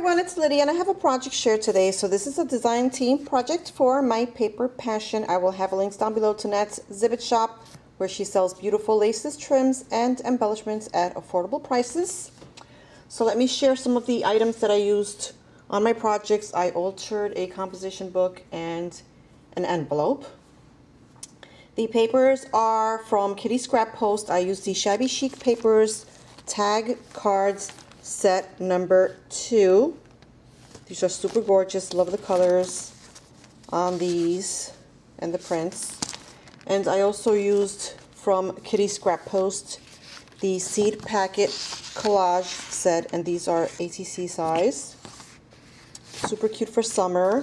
everyone, it's Lydia and I have a project share today. So this is a design team project for my paper passion. I will have links down below to Nat's Exhibit Shop where she sells beautiful laces, trims, and embellishments at affordable prices. So let me share some of the items that I used on my projects. I altered a composition book and an envelope. The papers are from Kitty Scrap Post. I used the Shabby Chic Papers Tag Cards set number 2. These are super gorgeous. Love the colors on these and the prints. And I also used from Kitty Scrap Post the Seed Packet Collage set, and these are ATC size. Super cute for summer.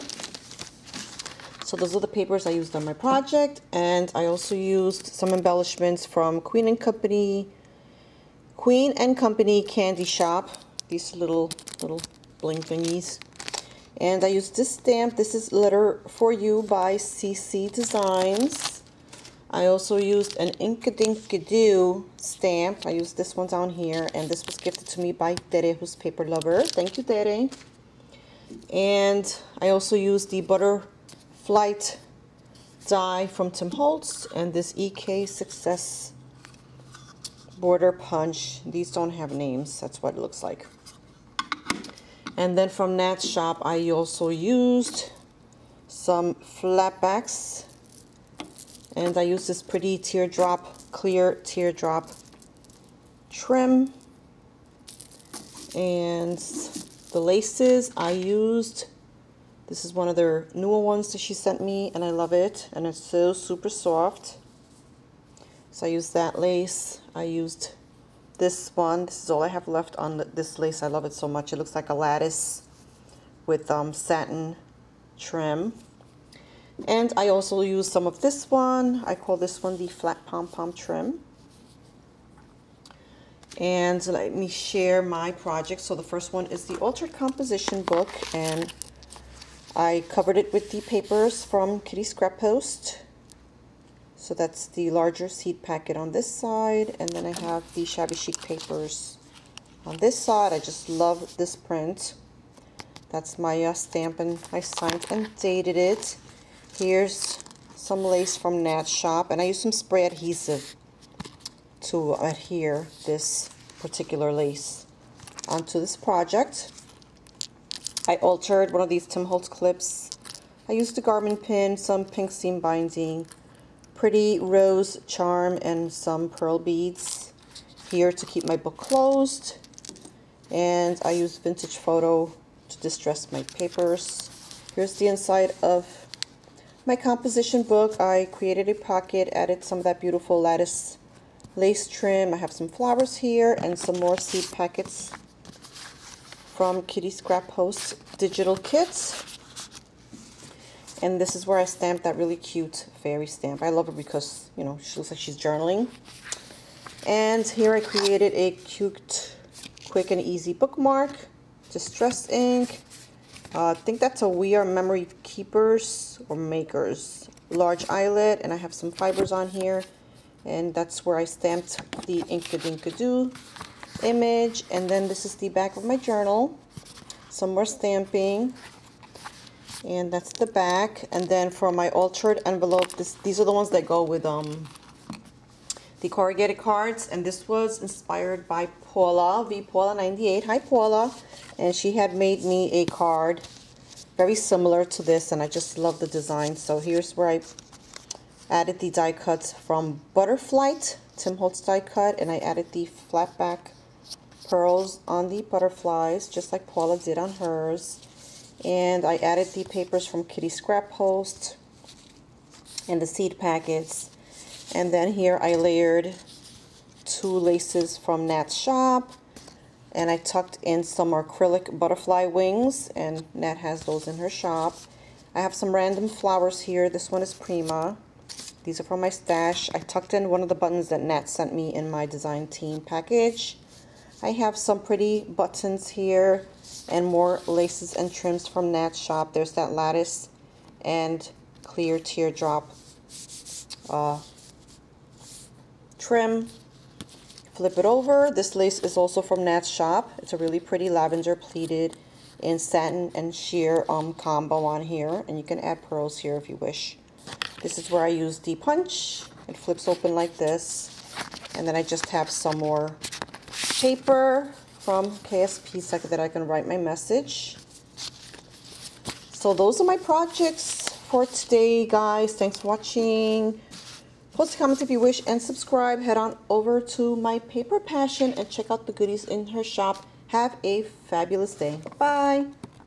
So those are the papers I used on my project, and I also used some embellishments from Queen and Company Candy Shop. These little bling thingies. And I used this stamp. This is Letter For You by CC Designs. I also used an Inkadinkadoo stamp. I used this one down here, and this was gifted to me by Tere, who's Paper Lover. Thank you, Tere. And I also used the Butterflight die from Tim Holtz and this EK Success border punch. These don't have names. That's what it looks like. And then from Nat's shop, I also used some flatbacks, and I used this pretty teardrop, clear teardrop trim. And the laces I used, this is one of their newer ones that she sent me, and I love it, and it's so super soft. So I used that lace. I used this one. This is all I have left on this lace. I love it so much. It looks like a lattice with satin trim. And I also used some of this one. I call this one the flat pom-pom trim. And let me share my project. So the first one is the Altered Composition book, and I covered it with the papers from Kitty Scrap Post. So that's the larger seed packet on this side, and then I have the Shabby Chic papers on this side. I just love this print. That's my stamp, and I signed and dated it. Here's some lace from Nat's shop, and I used some spray adhesive to adhere this particular lace onto this project. I altered one of these Tim Holtz clips. I used a garment pin, some pink seam binding, pretty rose charm, and some pearl beads here to keep my book closed. And I used vintage photo to distress my papers. Here's the inside of my composition book. I created a pocket, added some of that beautiful lattice lace trim. I have some flowers here and some more seed packets from Kitty Scrap Post digital kits. And this is where I stamped that really cute fairy stamp. I love her because, you know, she looks like she's journaling. And here I created a cute, quick and easy bookmark. Distress ink. I think that's a We Are Memory Keepers or Makers large eyelet. And I have some fibers on here. And that's where I stamped the Inkadinkadoo image. And then this is the back of my journal. Some more stamping. And that's the back. And then for my altered envelope, these are the ones that go with the corrugated cards. And this was inspired by Paula, Paula98. Hi, Paula. And she had made me a card very similar to this, and I just love the design. So here's where I added the die cuts from Butterflight, Tim Holtz die cut, and I added the flat back pearls on the butterflies, just like Paula did on hers. And I added the papers from Kitty Scrap Post and the seed packets. And then here I layered 2 laces from Nat's shop. And I tucked in some acrylic butterfly wings, and Nat has those in her shop. I have some random flowers here. This one is Prima. These are from my stash. I tucked in one of the buttons that Nat sent me in my design team package. I have some pretty buttons here and more laces and trims from Nat's shop. There's that lattice and clear teardrop trim. Flip it over. This lace is also from Nat's shop. It's a really pretty lavender pleated in satin and sheer combo on here, and you can add pearls here if you wish. This is where I use the punch. It flips open like this, and then I just have some more paper from KSP so that I can write my message. So those are my projects for today, guys. Thanks for watching. Post a comment if you wish and subscribe. Head on over to my Paper Passion and check out the goodies in her shop. Have a fabulous day. Bye.